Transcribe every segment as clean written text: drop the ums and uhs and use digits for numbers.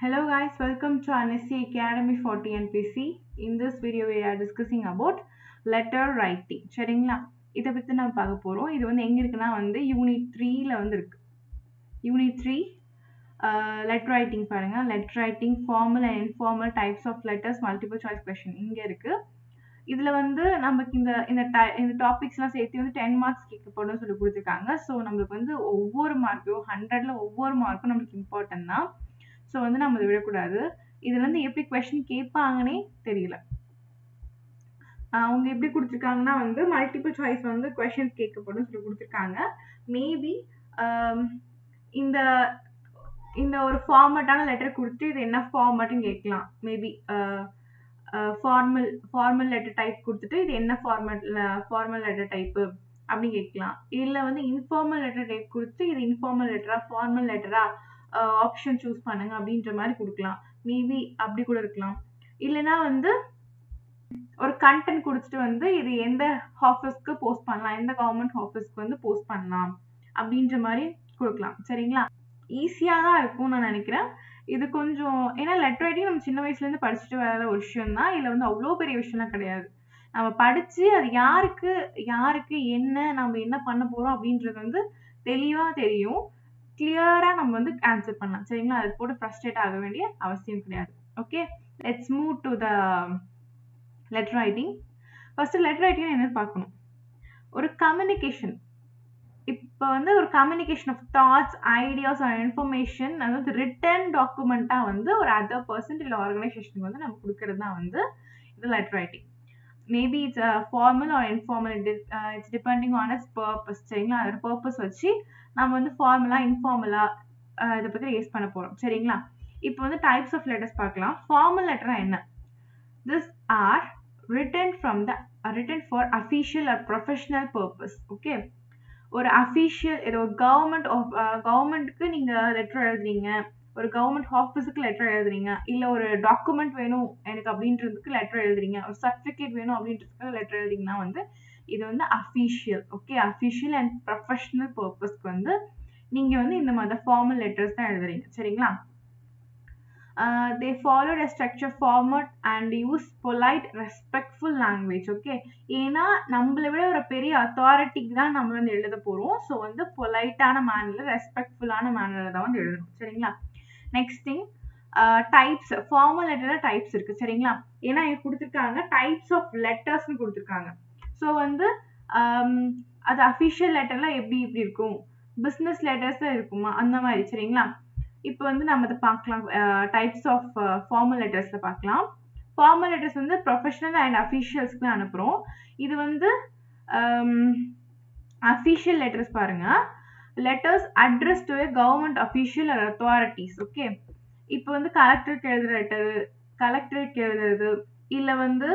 Hello guys, welcome to NSC Academy for TNPC. In this video we are discussing about letter writing. சரிங்களா? இதை பத்தி நம்ம பார்க்க போறோம். இது வந்து எங்க இருக்குன்னா வந்து யூனிட் 3ல வந்து இருக்கு. யூனிட் 3 letter writing பாருங்க. letter writing formal and informal types of letters multiple choice question இங்க இருக்கு. இதுல வந்து நமக்கு இந்த டாபிக்ஸ்லாம் சேர்த்து வந்து 10 மார்க்ஸ் கேட்கப்படும் சொல்லி கொடுத்துருக்காங்க. ஸோ நம்மளுக்கு வந்து ஒவ்வொரு மார்க்கும் 100ல ஒவ்வொரு மார்க்கும் நம்மளுக்கு இம்பார்ட்டன்ட் தான். ஸோ வந்து நம்ம இதை விடக்கூடாது. இதுல இருந்து எப்படி கொஸ்டின் கேட்பாங்கன்னே தெரியல. அவங்க எப்படி கொடுத்துருக்காங்கன்னா வந்து மல்டிபிள் சாய்ஸ் வந்து கொஸ்டின்ஸ் கேட்கப்படும் சொல்லி கொடுத்துருக்காங்க. மேபி இந்த இந்த ஒரு ஃபார்மட்டான லெட்டர் கொடுத்து இது என்ன ஃபார்மட்னு கேட்கலாம். மேபி ஃபார்மல் லெட்டர் டைப் கொடுத்துட்டு இது என்ன ஃபார்மல் லெட்டர் டைப்பு அப்படின்னு கேட்கலாம். இல்லை வந்து இன்ஃபார்மல் லெட்டர் டைப் கொடுத்து இது இன்ஃபார்மல் லெட்டரா ஃபார்மல் லெட்டரா ஆப்ஷன் சூஸ் பண்ணுங்க அப்படின்ற மாதிரி கொடுக்கலாம். மேபி அப்படி கூட இருக்கலாம். இல்லைன்னா வந்து ஒரு கண்டென்ட் கொடுத்துட்டு வந்து இது எந்த ஆஃபீஸ்க்கு போஸ்ட் பண்ணலாம், எந்த கவர்மெண்ட் ஆஃபீஸ்க்கு வந்து போஸ்ட் பண்ணலாம் அப்படின்ற மாதிரி கொடுக்கலாம். சரிங்களா? ஈஸியா தான் இருக்கும்னு நான் நினைக்கிறேன். இது கொஞ்சம் ஏன்னா லெட்டர் ரைட்டிங் நம்ம சின்ன வயசுல இருந்து படிச்சுட்டு வர ஒரு விஷயம் தான். இதுல வந்து அவ்வளோ பெரிய விஷயம்லாம் கிடையாது. நம்ம படிச்சு அது யாருக்கு என்ன நம்ம என்ன பண்ண போறோம் அப்படின்றது வந்து தெளிவா தெரியும். கிளியரா நம்ம வந்து ஆன்சர் பண்ணலாம். சரிங்களா? அது போட்டு ஃப்ரஸ்ட்ரேட் ஆக வேண்டிய அவசியம் கிடையாது. Okay, let's move to the letter writing. First letter writing என்னன்னு பார்க்கணும். ஒரு கம்யூனிகேஷன். இப்போ வந்து ஒரு communication of thoughts, ideas or information அதாவது ரிட்டன் டாக்குமெண்டா வந்து ஒரு அதர் பர்சன் இல்லை ஆர்கனைசேஷனுக்கு வந்து நம்ம கொடுக்கறது தான் வந்து இது letter writing. Maybe it's formal or informal, it's depending on its purpose. சரிங்களா? அதோட பர்பஸ் வச்சு நம்ம வந்து ஃபார்மலா இன்ஃபார்மலா இதை பத்தி யூஸ் பண்ண போறோம். சரிங்களா? இப்போ வந்து டைப்ஸ் ஆஃப் லெட்டர்ஸ் பார்க்கலாம். ஃபார்மல் லெட்டரா என்ன? This are written for official or professional purpose. Okay, ஒரு அஃபிஷியல் ஏதோ கவர்மெண்ட்டுக்கு நீங்க லெட்டர் எழுதுறீங்க, ஒரு கவர்மெண்ட் ஆஃபீஸுக்கு லெட்டர் எழுதுறீங்க, இல்லை ஒரு டாக்குமெண்ட் வேணும் எனக்கு அப்படின்றதுக்கு லெட்டர் எழுதுறீங்க, ஒரு சர்டிஃபிகேட் வேணும் அப்படின்றதுக்கு லெட்டர் எழுதுறீங்கன்னா வந்து இது வந்து official. Okay, official and professional பர்பஸ்க்கு வந்து நீங்க வந்து இந்த மாதிரி ஃபார்மல் லெட்டர்ஸ் தான் எழுதுறீங்க. சரிங்களா? they followed a structure format and use polite respectful language. Okay, ஏன்னா நம்மளை விட ஒரு பெரிய அத்தாரிட்டிக்கு தான் நம்ம வந்து எழுத போறோம். ஸோ வந்து பொலைட்டான மேனர்ல ரெஸ்பெக்ட்ஃபுல்லான மேனர்ல தான் வந்து எழுதணும். சரிங்களா? Next thing, types. ஃபார்மல் லெட்டர்ல டைப்ஸ் இருக்கு. சரிங்களா? ஏன்னா இங்க கொடுத்துருக்காங்க டைப்ஸ் ஆஃப் லெட்டர்ஸ்னு கொடுத்துருக்காங்க. ஸோ வந்து அது அஃபிஷியல் லெட்டர்ல எப்படி இருக்கும், பிஸ்னஸ் லெட்டர்ஸ் இருக்குமா அந்த மாதிரி. சரிங்களா? இப்போ வந்து நம்ம அதை பார்க்கலாம். டைப்ஸ் ஆஃப் ஃபார்மல் லெட்டர்ஸ்ல பார்க்கலாம். ஃபார்மல் லெட்டர்ஸ் வந்து ப்ரொஃபஷனல் அண்ட் அஃபிஷியல்ஸ்க்கு தான் அனுப்புகிறோம். இது வந்து அஃபிஷியல் லெட்டர்ஸ் பாருங்க. Letters address to government official or authorities. Okay, இப்போ வந்து கலெக்டருக்கு எழுதுற லெட்டரு, கலெக்டருக்கு எழுதுறது, இல்லை வந்து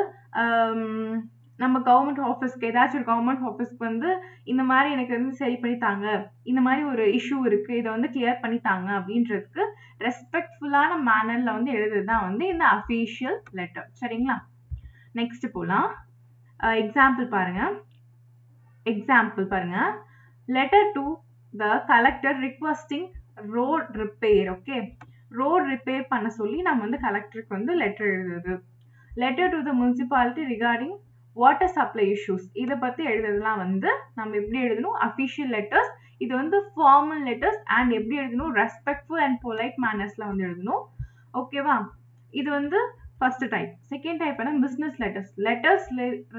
நம்ம கவர்மெண்ட் ஆஃபீஸ்க்கு ஏதாச்சும் ஒரு கவர்மெண்ட் ஆஃபீஸ்க்கு வந்து இந்த மாதிரி எனக்கு வந்து சரி பண்ணித்தாங்க, இந்த மாதிரி ஒரு இஷ்யூ இருக்கு, இதை வந்து கிளியர் பண்ணித்தாங்க அப்படின்றதுக்கு ரெஸ்பெக்ட்ஃபுல்லான மேனர்ல வந்து எழுதுறது தான் வந்து இந்த அஃபிஷியல் லெட்டர். சரிங்களா? நெக்ஸ்ட் போலாம். எக்ஸாம்பிள் பாருங்க. Letter to the collector requesting road repair. Okay, road repair பண்ண சொல்லி நம்ம வந்து கலெக்டருக்கு வந்து லெட்டர் எழுதுறது. Letter to the municipality regarding water supply issues, இதை பத்தி எழுதுறதுலாம் வந்து நம்ம எப்படி எழுதணும்? Official letters. இது வந்து ஃபார்மல் லெட்டர்ஸ் அண்ட் எப்படி எழுதணும்? ரெஸ்பெக்ட்ஃபுல் அண்ட் பொலைட் மேனர்ஸ்ல வந்து எழுதணும். ஓகேவா? இது வந்து ஃபர்ஸ்ட் டைப். செகண்ட் டைப் என்ன? Business letters. Letters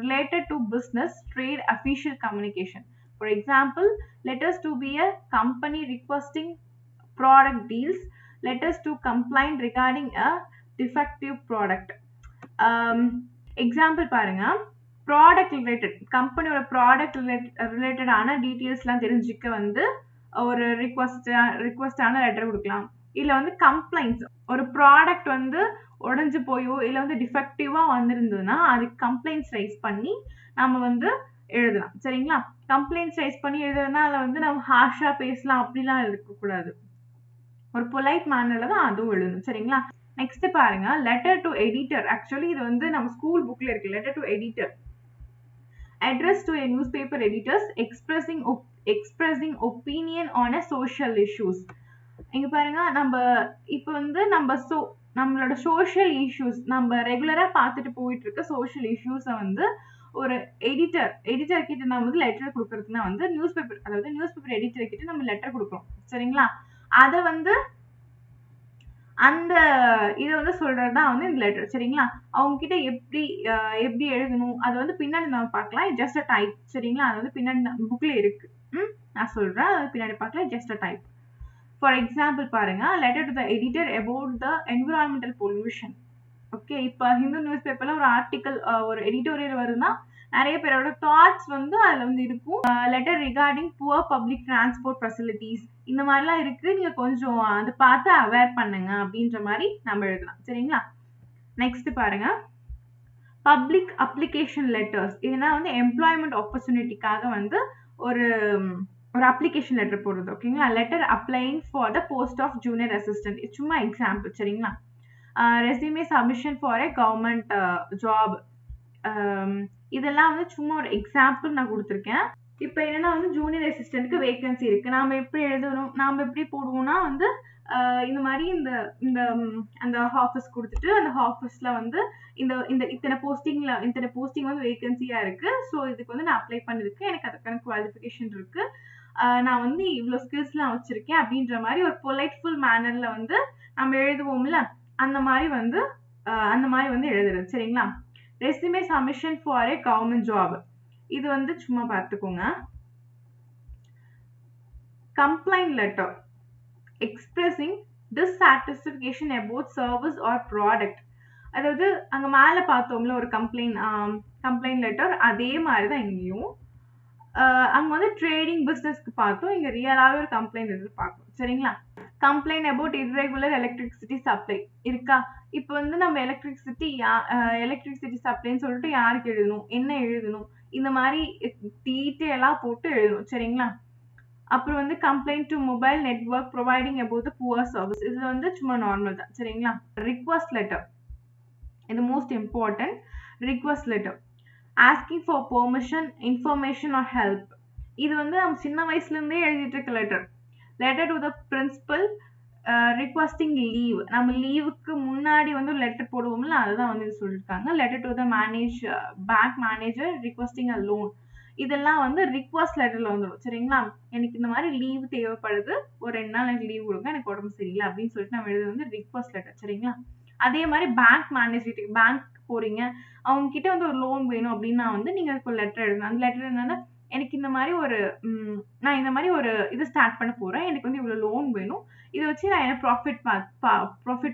related to business, trade, official communication. For example, letters to be a company requesting product deals, letters to complaint regarding a defective product. Example பாருங்க. Product related, கம்பெனியோட product ரிலேட்டடான டீட்டெயில்ஸ்லாம் தெரிஞ்சுக்க வந்து ஒரு ரிக்வெஸ்டான letter கொடுக்கலாம். இல்லை வந்து கம்ப்ளைண்ட்ஸ், ஒரு ப்ராடக்ட் வந்து உடஞ்சு போயோ இல்லை வந்து டிஃபெக்டிவா வந்திருந்ததுன்னா அதுக்கு கம்ப்ளைண்ட்ஸ் ரைஸ் பண்ணி நம்ம வந்து எழுதலாம். சரிங்களா? கம்ப்ளைண்ட்ஸ் ரைஸ் பண்ணி எழுதுறதுனால வந்து நம்ம ஹார்ஷா பேசலாம் அப்படிலாம் இருக்கக்கூடாது. ஒரு பொலைட் மேனர்ல தான் அதுவும் எழுதணும். சரிங்களா? நெக்ஸ்ட் பாருங்க, லெட்டர் டு எடிட்டர். ஆக்சுவலி இது வந்து நம்ம ஸ்கூல் புக்ல இருக்கு. Letter to editor, address to a newspaper editors expressing opinion on a social issues. இங்க பாருங்க, இப்ப வந்து நம்மளோட சோஷியல் இஷ்யூஸ், நம்ம ரெகுலரா பார்த்துட்டு போயிட்டு இருக்க சோஷியல் இஷ்யூஸ வந்து ஒரு எடிட்டர் கிட்ட நம்ம வந்து லெட்டர் குடுக்கறதுன்னா வந்து அதாவது நியூஸ் பேப்பர் எடிட்டர் கிட்ட நம்ம லெட்டர் குடுக்குறோம். சரிங்களா? அத வந்து அந்த இத வந்து சொல்றது தான் வந்து இந்த லெட்டர். சரிங்களா? அவங்க கிட்ட எப்படி எழுதணும், அது வந்து பின்னாடி நம்ம பார்க்கலாம். Just a type. சரிங்களா? அது வந்து பின்னாடி புக்ல இருக்கு. நான் சொல்றேன். அது பின்னாடி பார்க்கலாம். Just a type. For example பாருங்க, letter to the editor about the environmental pollution. Okay, இப்ப ஹிந்து நியூஸ் பேப்பர்ல ஒரு ஆர்டிக்கல், ஒரு எடிட்டோரியல் வருதுன்னா நிறைய பேரோட தாட்ஸ் வந்து அதுல வந்து இருக்கும். Letter regarding poor public transport facilities, இந்த மாதிரிலாம் இருக்கு, நீங்க கொஞ்சம் அதை பார்த்து அவேர் பண்ணுங்க அப்படின்ற மாதிரி நம்ம எழுதலாம். சரிங்களா? நெக்ஸ்ட் பாருங்க, பப்ளிக் அப்ளிகேஷன் லெட்டர்ஸ். இதுனா வந்து எம்ப்ளாய்மெண்ட் ஆப்பர்ச்சுனிட்டிக்காக வந்து ஒரு அப்ளிகேஷன் லெட்டர் போடுறது. ஓகேங்களா? Letter applying for the post of junior assistant. இது சும்மா எக்ஸாம்பிள். சரிங்களா? Resume submission for a government job. இதெல்லாம் வந்து சும்மா ஒரு எக்ஸாம்பிள் நான் கொடுத்துருக்கேன். இப்போ என்னன்னா வந்து ஜூனியர் அசிஸ்டன்ட்க்கு வேகன்சி இருக்கு. நாம எப்படி எழுதணும், நாம எப்படி போடுவோம்னா வந்து இந்த மாதிரி அந்த ஆஃபீஸ் கொடுத்துட்டு அந்த ஆஃபீஸ்ல வந்து இத்தனை போஸ்டிங் வந்து வேகன்சியா இருக்கு. ஸோ இதுக்கு வந்து நான் அப்ளை பண்ணிருக்கேன், எனக்கு அதுக்கான குவாலிஃபிகேஷன் இருக்கு, நான் வந்து இவ்வளோ ஸ்கில்ஸ்லாம் வச்சிருக்கேன் அப்படின்ற மாதிரி ஒரு பொலைட்ஃபுல் மேனர்ல வந்து நம்ம எழுதுவோம்ல, அந்த மாதிரி வந்து எழுதுறது. சரிங்களா? Resume submission for a government job. இது வந்து சும்மா பார்த்துக்கோங்க. Complaint letter expressing dissatisfaction about service or product. அதாவது அங்க மேல பார்த்தோம்ல ஒரு கம்ப்ளைண்ட் லெட்டர், அதே மாதிரி தான் இங்கேயும். அங்க வந்து ட்ரேடிங் பிசினஸ்க்கு பார்த்தோம், இங்க ரியலாவே ஒரு கம்ப்ளைண்ட் லெட்டர் பார்க்கணும். சரிங்களா? Complaint about irregular electricity supply இருக்கா? இப்போ வந்து நம்ம எலக்ட்ரிசிட்டி சப்ளைன்னு சொல்லிட்டு யாருக்கு எழுதணும், என்ன எழுதணும், இந்த மாதிரி டீட்டெயிலா போட்டு எழுதணும். சரிங்களா? அப்புறம் வந்து complaint to mobile network providing about the poor service. இது வந்து சும்மா நார்மல் தான். சரிங்களா? ரிக்வஸ்ட் லெட்டர், இது most important. Request letter asking for permission, information or help. இது வந்து நம்ம சின்ன வயசுல இருந்தே எழுதிட்டு இருக்க letter. Letter to the principal requesting leave. நம்ம லீவுக்கு முன்னாடி வந்து ஒரு லெட்டர் போடுவோம்ல, அதுதான் வந்து சொல்லியிருக்காங்க. Letter to the bank manager requesting a loan. இதெல்லாம் வந்து ரிக்வஸ்ட் லெட்டர்ல வந்துடும். சரிங்களா? எனக்கு இந்த மாதிரி லீவ் தேவைப்படுது, ஒரு 2 நாள் எனக்கு லீவ் கொடுங்க, எனக்கு உடம்பு சரியில்லை அப்படின்னு சொல்லிட்டு நம்ம எழுதுறது வந்து ரிக்வஸ்ட் லெட்டர். சரிங்களா? அதே மாதிரி பேங்க் மேனேஜர், பேங்க் போறீங்க, அவங்க கிட்ட வந்து ஒரு லோன் வேணும் அப்படின்னா வந்து நீங்க ஒரு லெட்டர் எழுதணும். அந்த லெட்டர் என்னன்னா, எனக்கு இந்த மாதிரி நான் இந்த மாதிரி ஒரு இது ஸ்டார்ட் பண்ண போறேன், எனக்கு வந்து இவ்வளவு லோன் வேணும், இதை வச்சு நான் என்ன ப்ராஃபிட்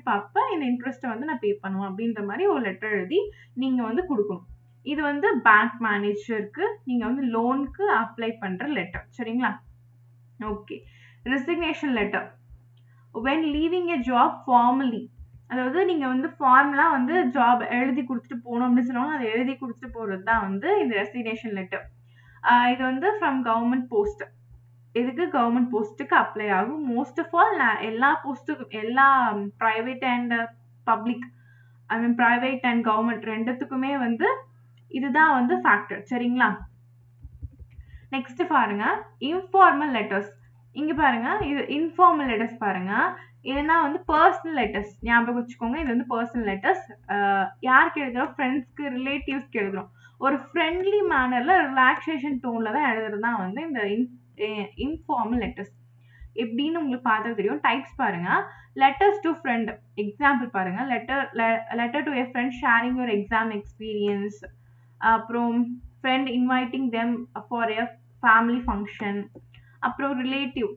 பார்ப்பேன், இந்த இன்ட்ரெஸ்ட்டை வந்து நான் பே பண்ணுவேன் அப்படின்ற மாதிரி ஒரு லெட்டர் எழுதி நீங்க வந்து கொடுக்கணும். இது வந்து பேங்க் மேனேஜருக்கு நீங்க வந்து லோனுக்கு அப்ளை பண்ற லெட்டர். சரிங்களா? Okay. Resignation letter when leaving a job formally. அதாவது நீங்க வந்து ஃபார்மலா வந்து ஜாப் எழுதி கொடுத்துட்டு போகணும் அப்படின்னு சொல்லுவாங்க, அதை எழுதி கொடுத்துட்டு போறது தான் வந்து இந்த ரெசிக்னேஷன் லெட்டர். இது வந்து ஃப்ரம் கவர்மெண்ட் போஸ்ட். இதுக்கு கவர்மெண்ட் போஸ்ட்டுக்கு அப்ளை ஆகும். மோஸ்ட் ஆஃப் ஆல் எல்லா போஸ்ட்டுக்கும், எல்லா private and public, I mean private and government ரெண்டுத்துக்குமே வந்து இதுதான் வந்து ஃபேக்டர். சரிங்களா? நெக்ஸ்ட் பாருங்க, இன்ஃபார்மல் லெட்டர்ஸ். இங்க பாருங்க, இது இன்ஃபார்மல் லெட்டர்ஸ் பாருங்க. ஏன்னா வந்து பர்சனல் லெட்டர்ஸ் ஞாபகம் வச்சுக்கோங்க. இது வந்து பர்சனல் லெட்டர்ஸ். யாருக்கு எழுதுறோம்? ஃப்ரெண்ட்ஸ்க்கு, ரிலேட்டிவ்ஸ்க்கு எழுதுறோம். ஒரு ஃப்ரெண்ட்லி மேனர்ல ரிலாக்ஸேஷன் டோன்ல தான் எழுதுறது தான் வந்து இந்த இன்ஃபார்மல் லெட்டர்ஸ். எப்படின்னு உங்களுக்கு பார்த்தா தெரியும். டைப்ஸ் பாருங்க. Letters to friend. எக்ஸாம்பிள் பாருங்க. Letter to a friend sharing your exam experience. அப்புறம் friend inviting them for a family function. அப்புறம் relative,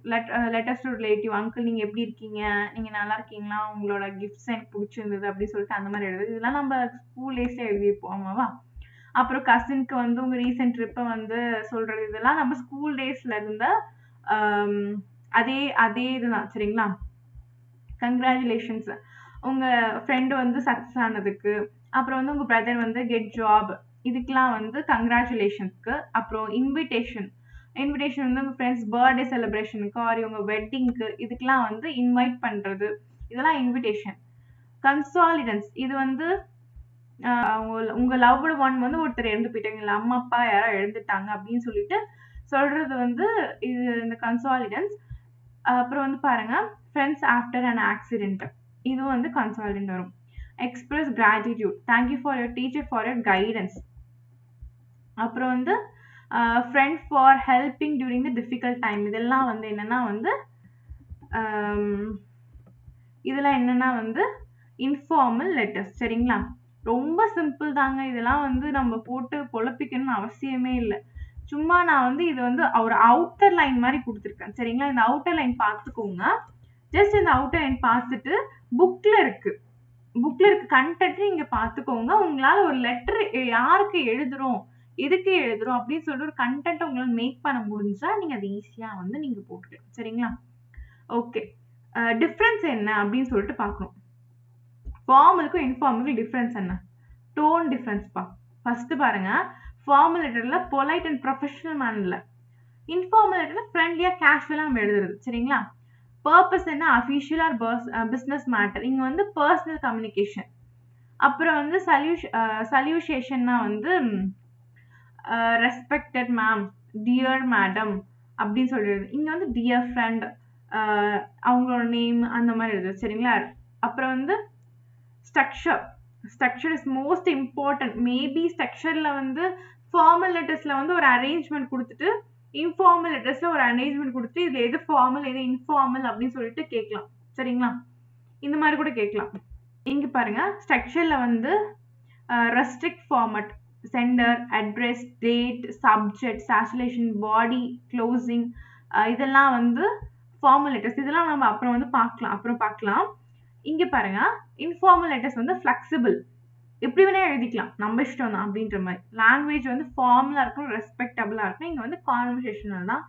letters to relative. Uncle நீங்க எப்படி இருக்கீங்க, நீங்க நல்லா இருக்கீங்களா, உங்களோட கிஃப்ட்ஸ் எனக்கு பிடிச்சிருந்தது அப்படின்னு சொல்லிட்டு அந்த மாதிரி எழுதுது. இதெல்லாம் நம்ம ஸ்கூல் டேஸ்ல எழுதியிருப்போம். ஆமாவா? அப்புறம் கசின்க்கு வந்து உங்க ரீசெண்ட் ட்ரிப்பை வந்து சொல்றது. இதெல்லாம் நம்ம ஸ்கூல் டேஸ்ல இருந்த அதே இதுதான். சரிங்களா? கங்க்ராச்சுலேஷன்ஸ், உங்க ஃப்ரெண்டு வந்து சக்சஸ் ஆனதுக்கு. அப்புறம் வந்து உங்க பிரதர் வந்து கெட் ஜாப், இதுக்கெல்லாம் வந்து கங்க்ராச்சுலேஷன்ஸ்க்கு. அப்புறம் இன்விடேஷன் வந்து உங்க ஃப்ரெண்ட்ஸ் பர்த்டே செலிப்ரேஷனுக்கு ஆர் உங்க வெட்டிங்க்கு, இதுக்கெல்லாம் வந்து இன்வைட் பண்றது, இதெல்லாம் இன்விடேஷன். கன்சாலிடன்ஸ், இது வந்து உங்க லவ்டு ஒன் வந்து ஒருத்தர் இறந்து போயிட்டாங்க, இல்லை அம்மா அப்பா யாரோ இழந்துட்டாங்க அப்படின்னு சொல்லிட்டு சொல்றது வந்து இது இந்த கன்சாலிடன்ஸ். அப்புறம் வந்து பாருங்க ஃப்ரெண்ட்ஸ் ஆஃப்டர் அன் ஆக்சிடென்ட், இதுவும் வந்து கன்சால்டன்ட் வரும். Express gratitude, thank you for your teacher for your guidance. அப்புறம் வந்து friend for helping during the difficult time, இதெல்லாம் வந்து என்னன்னா வந்து இதெல்லாம் என்னன்னா வந்து இன்ஃபார்மல் லெட்டர்ஸ். சரிங்களா, ரொம்ப சிம்பிள் தாங்க. இதெல்லாம் வந்து நம்ம போட்டு பொழப்பிக்கணும்னு அவசியமே இல்லை. சும்மா நான் வந்து இது வந்து ஒரு அவுட்டர் லைன் மாதிரி கொடுத்துருக்கேன். சரிங்களா, இந்த அவுட்டர் லைன் பார்த்துக்கோங்க. ஜஸ்ட் இந்த அவுட்டர் லைன் பார்த்துட்டு புக்ல இருக்கு கண்டென்ட் நீங்க பார்த்துக்கோங்க. உங்களால ஒரு லெட்டர் யாருக்கு எழுதுறோம், எதுக்கு எழுதுறோம் அப்படின்னு சொல்லிட்டு ஒரு கண்டென்ட் உங்களால மேக் பண்ண முடிஞ்சா நீங்க அது ஈஸியா வந்து நீங்க போட்டுக்கலாம். சரிங்களா, ஓகே. டிஃப்ரென்ஸ் என்ன அப்படின்னு சொல்லிட்டு பார்க்கணும். ஃபார்மலுக்கும் இன்ஃபார்மலுக்கும் டிஃப்ரென்ஸ் என்ன? டோன் டிஃப்ரென்ஸ் பா. ஃபர்ஸ்ட் பாருங்க, ஃபார்மல் லெட்டர்ல பொலைட் அண்ட் ப்ரொஃபஷனல் மேனர்ல, இன்ஃபார்மல் லெட்டர்ல ஃப்ரெண்ட்லியா கேஷுவலா நம்ம எழுதுறது. சரிங்களா, பர்பஸ் என்ன? அஃபிஷியல் ஆர் பிஸ்னஸ் மேட்டர், இங்க வந்து பர்சனல் கம்யூனிகேஷன். அப்புறம் வந்து சல்யூஷேஷன்னா வந்து ரெஸ்பெக்டட் மேம், டியர் மேடம் அப்படின்னு சொல்லிடுது. இங்க வந்து டியர் ஃப்ரெண்ட், அவங்களோட நேம் அந்த மாதிரி எழுதுது. சரிங்களா, அப்புறம் வந்து structure is most important. Maybe ஸ்ட்ரக்சர்ல வந்து ஃபார்மல் லெட்டர்ஸ்ல வந்து ஒரு அரேஞ்ச்மெண்ட் கொடுத்துட்டு, இன்ஃபார்மல் லெட்டர்ஸ்ல ஒரு அரேஞ்ச்மெண்ட் கொடுத்துட்டு இதுல எது ஃபார்மல் எது இன்ஃபார்மல் அப்படின்னு சொல்லிட்டு கேட்கலாம். சரிங்களா, இந்த மாதிரி கூட கேட்கலாம். இங்க பாருங்க, ஸ்ட்ரக்சர்ல வந்து restrict format, centre, address, date, subject, salutation, body, closing, இதெல்லாம் வந்து ஃபார்மல் லெட்டர்ஸ். இதெல்லாம் நம்ம அப்புறம் வந்து பார்க்கலாம். இங்க பாருங்க, இன்ஃபார்மல் லெட்டர்ஸ் வந்து ஃபிளெக்சிபிள், எப்படி வேணா எழுதிக்கலாம், நம்ம இஷ்டம் தான் அப்படின்ற மாதிரி. லாங்குவேஜ் வந்து ஃபார்மலா இருக்கணும், ரெஸ்பெக்டபிளா இருக்கணும். இங்க வந்து கான்வர்சேஷனல் தான்,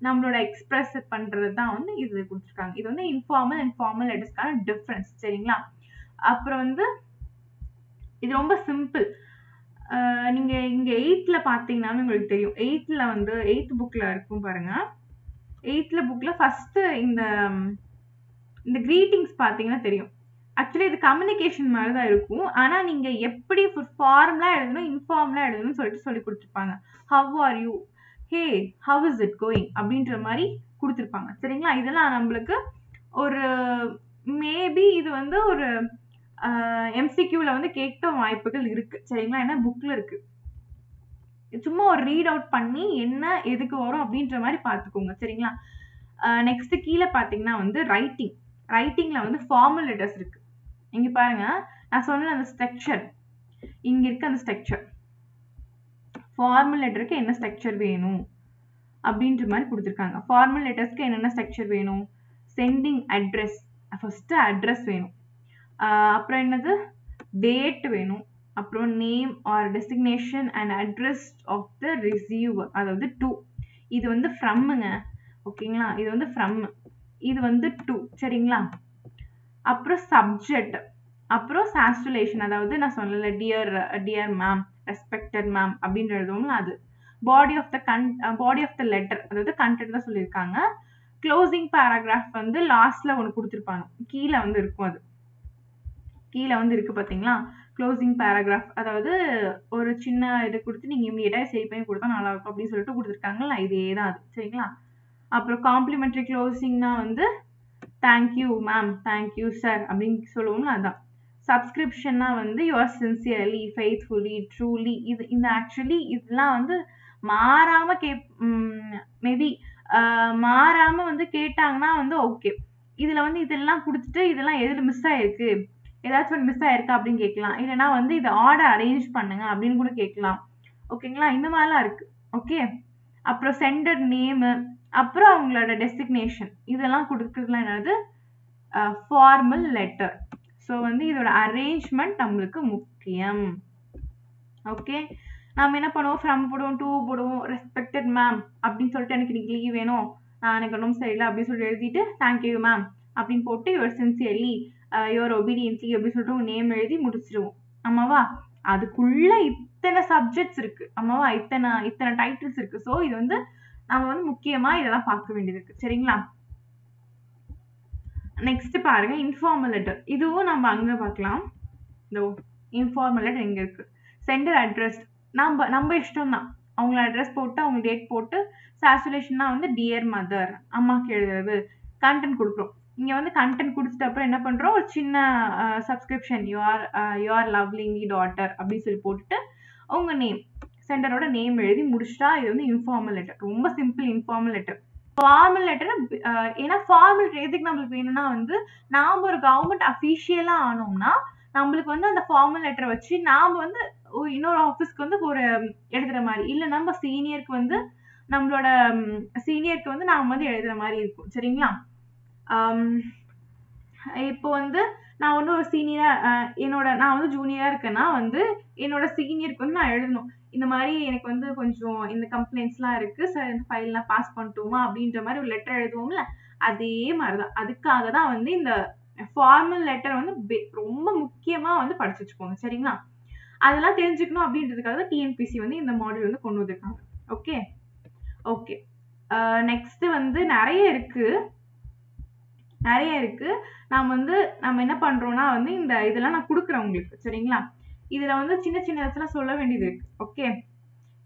நம்மளோட எக்ஸ்பிரஸ் பண்றது தான் வந்து இது கொடுத்துருக்காங்க. இது வந்து இன்ஃபார்மல் அண்ட் ஃபார்மல் லெட்டர்ஸ்க்கான டிஃபரன்ஸ். சரிங்களா, அப்புறம் வந்து இது ரொம்ப சிம்பிள். நீங்க இங்க 8th பாத்தீங்கன்னா உங்களுக்கு தெரியும். 8th வந்து 8th புக்ல இருக்கும் பாருங்க. 8th புக்ல ஃபர்ஸ்ட் இந்த கிரீட்டிங்ஸ் பாத்தீங்கன்னா தெரியும். ஆக்சுவலி இது கம்யூனிகேஷன் மாதிரி தான் இருக்கும். ஆனா நீங்க எப்படி ஃபார்மலா எழுதணும், இன்ஃபார்மலா எழுதணும்னு சொல்லிட்டு சொல்லி கொடுத்துருப்பாங்க. How are you, hey how is it going அப்படின்ற மாதிரி கொடுத்துருப்பாங்க. சரிங்களா, இதெல்லாம் நம்மளுக்கு ஒரு மேபி இது வந்து ஒரு எம்சிக்யூல வந்து கேட்க வாய்ப்புகள் இருக்கு. சரிங்களா, ஏன்னா புக்ல இருக்கு. சும்மா ஒரு ரீட் அவுட் பண்ணி என்ன எதுக்கு வரும் அப்படின்ற மாதிரி பார்த்துக்கோங்க. சரிங்களா, நெக்ஸ்ட் கீழே பார்த்தீங்கன்னா வந்து ரைட்டிங்ல வந்து ஃபார்மல் லெட்டர்ஸ் இருக்கு. இங்க பாருங்க, நான் சொன்ன அந்த ஸ்ட்ரக்சர் இங்க இருக்கு. அந்த ஸ்ட்ரக்சர் ஃபார்மல் லெட்டருக்கு என்ன ஸ்ட்ரக்சர் வேணும் அப்படின்ற மாதிரி கொடுத்துருக்காங்க. ஃபார்மல் லெட்டர்ஸ்க்கு என்னென்ன ஸ்ட்ரக்சர் வேணும்? சென்டிங் அட்ரஸ், ஃபர்ஸ்ட் அட்ரஸ் வேணும். அப்புறம் என்னது, டேட் வேணும். அப்புறம் name or designation and address of the receiver, அதாவது டு. இது வந்து ஃப்ரம்முங்க. ஓகேங்களா, இது வந்து ஃப்ரம், இது வந்து டு. சரிங்களா, அப்புறம் சப்ஜெக்ட், அப்புறம் சாச்சுரேஷன், அதாவது நான் சொல்லல டியர் மேம், ரெஸ்பெக்டட் மேம் அப்படின்னு எழுதுவோம்ல அது. பாடி ஆஃப் த லெட்டர், அதாவது கண்டென்ட் தான் சொல்லியிருக்காங்க. க்ளோசிங் பேராகிராஃப் வந்து லாஸ்ட்ல ஒன்று கொடுத்துருப்பாங்க, கீழே வந்து இருக்கும். அது கீழே வந்து இருக்கு பாத்தீங்களா, க்ளோசிங் பேராகிராஃப், அதாவது ஒரு சின்ன இது கொடுத்து நீங்க இமீடியட்டா சரி பண்ணி கொடுத்தா நல்லா இருக்கும் அப்படின்னு சொல்லிட்டு கொடுத்துருக்காங்கல்ல, இதே தான் அது. சரிங்களா, அப்புறம் காம்ப்ளிமெண்டரி க்ளோசிங்னா வந்து தேங்க்யூ மேம், தேங்க்யூ சார் அப்படின்னு சொல்லுவோம்ல, அதான். சப்ஸ்கிரிப்ஷன்னா வந்து யுவர் சின்சியர்லி, ஃபெய்த்ஃபுல்லி, ட்ரூலி. இந்த ஆக்சுவலி இதெல்லாம் வந்து மாறாம மேபி மாறாம வந்து கேட்டாங்கன்னா வந்து ஓகே. இதுல வந்து இதெல்லாம் கொடுத்துட்டு இதெல்லாம் எதுல மிஸ் ஆயிருக்கு, ஏதாச்சும் ஒன்று மிஸ் ஆயிருக்கா அப்படின்னு கேட்கலாம். இல்லைன்னா வந்து இதை ஆர்டர் அரேஞ்ச் பண்ணுங்க அப்படின்னு கூட கேட்கலாம். ஓகேங்களா, இந்த மாதிரிலாம் இருக்கு. ஓகே, அப்புறம் சென்டர் நேமு, அப்புறம் அவங்களோட டெசிக்னேஷன், இதெல்லாம் கொடுக்குறதுலாம் என்னது ஃபார்மல் லெட்டர். ஸோ வந்து இதோட அரேஞ்ச்மெண்ட் நம்மளுக்கு முக்கியம். ஓகே, நம்ம என்ன பண்ணுவோம், ஃப்ரம் போடுவோம், டூ போடுவோம், ரெஸ்பெக்டட் மேம் அப்படின்னு சொல்லிட்டு எனக்கு இன்னைக்கு லீவ் வேணும், எனக்கு ஒன்றும் சரியில்லை அப்படின்னு சொல்லிட்டு எழுதிட்டு தேங்க்யூ மேம் அப்படின்னு போட்டு யுவர் சின்சியர்லி, யுவர் ஒபீடியன்ட்லி அப்படின்னு சொல்லிட்டு உங்க நேம் எழுதி முடிச்சிருவோம். ஆமாவா, அதுக்குள்ள இத்தனை சப்ஜெக்ட்ஸ் இருக்கு. ஆமாவா, இத்தனை டைட்டில்ஸ் இருக்கு. ஸோ இது வந்து நம்ம வந்து முக்கியமா இதெல்லாம் பார்க்க வேண்டியது இருக்கு. சரிங்களா, நெக்ஸ்ட் பாருங்க இன்ஃபார்மல் லெட்டர். இதுவும் நம்ம அங்க பார்க்கலாம். இந்த இன்ஃபார்மல் லெட்டர் எங்க இருக்கு, சென்டர் அட்ரஸ், நம்ம இஷ்டம் தான். அவங்களோட அட்ரஸ் போட்டு அவங்க டேட் போட்டு, சாச்சுரேஷன்னா வந்து டியர் மதர், அம்மாக்கு எழுதுறது, கண்டென்ட் கொடுக்குறோம். இங்க வந்து கண்டென்ட் கொடுத்துட்டு அப்புறம் என்ன பண்றோம், ஒரு சின்ன சப்ஸ்கிரிப்ஷன் யூஆர் லவ்லிங்லி டாட்டர் அப்படின்னு சொல்லி போட்டுட்டு உங்க நேம், சென்டரோட நேம் எழுதி முடிச்சுட்டா இது வந்து இன்ஃபார்மல் லெட்டர். ரொம்ப simple informal letter. Formal letter ஏன்னா ஃபார்மல் எதுக்கு நம்மளுக்கு வேணும்னா வந்து நாம ஒரு கவர்மெண்ட் அஃபீஷியலா ஆனோம்னா நம்மளுக்கு வந்து அந்த ஃபார்மல் லெட்டரை வச்சு நாம வந்து இன்னொரு ஆஃபீஸ்க்கு வந்து ஒரு எழுதுற மாதிரி, இல்லை நம்ம சீனியருக்கு வந்து நம்மளோட சீனியருக்கு வந்து நாம வந்து எழுதுற மாதிரி இருக்கும். சரிங்களா? இப்போ வந்து நான் வந்து ஒரு சீனியரா நான் வந்து ஜூனியரா இருக்கேன்னா வந்து என்னோட சீனியருக்கு வந்து நான் எழுதணும், இந்த மாதிரி எனக்கு வந்து கொஞ்சம் இந்த கம்ப்ளைண்ட்ஸ்லாம் இருக்கு சார், இந்த ஃபைல்லாம் பாஸ் பண்ணட்டுமா அப்படின்ற மாதிரி ஒரு லெட்டர் எழுதுவோம்ல, அதே மாதிரிதான். அதுக்காக தான் வந்து இந்த ஃபார்மல் லெட்டர் வந்து ரொம்ப முக்கியமா வந்து படிச்சு வச்சுக்கோங்க. சரிங்களா? அதெல்லாம் தெரிஞ்சுக்கணும் அப்படின்றதுக்காக தான் டிஎன்பிசி வந்து இந்த மாடல் வந்து கொண்டு வந்திருக்காங்க. ஓகே ஓகே நெக்ஸ்ட் வந்து நிறைய இருக்கு. நம்ம என்ன பண்றோம்னா வந்து இந்த இதெல்லாம் நான் கொடுக்குறேன் உங்களுக்கு. சரிங்களா? இதுல வந்து சின்ன சின்ன இடத்துல சொல்ல வேண்டியது இருக்கு. ஓகே,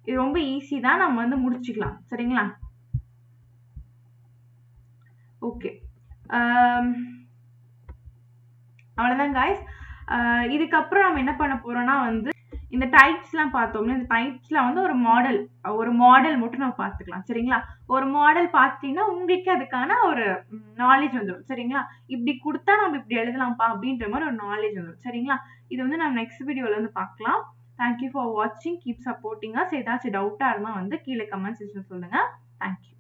இது ரொம்ப ஈஸி தான், நம்ம வந்து முடிச்சுக்கலாம். சரிங்களா? ஓகே, அவ்வளவுதான் காய்ஸ். இதுக்கப்புறம் நம்ம என்ன பண்ண போறோம்னா வந்து இந்த டைப்ஸ்லாம் பார்த்தோம்னா இந்த டைப்ஸ்ல வந்து ஒரு மாடல் மட்டும் நம்ம பார்த்துக்கலாம். சரிங்களா? ஒரு மாடல் பார்த்துட்டீங்கன்னா உங்களுக்கு அதுக்கான ஒரு நாலேஜ் வந்துடும். சரிங்களா? இப்படி கொடுத்தா நம்ம இப்படி எழுதலாம்ப்பா அப்படின்ற மாதிரி ஒரு நாலேஜ் வந்துடும். சரிங்களா? இது வந்து நம்ம நெக்ஸ்ட் வீடியோல வந்து பார்க்கலாம். தேங்க்யூ ஃபார் வாட்சிங். Keep supporting us. ஏதாச்சும் டவுட்டா இருந்தா வந்து கீழே கமெண்ட் செக்ஷன் சொல்லுங்க. தேங்க்யூ.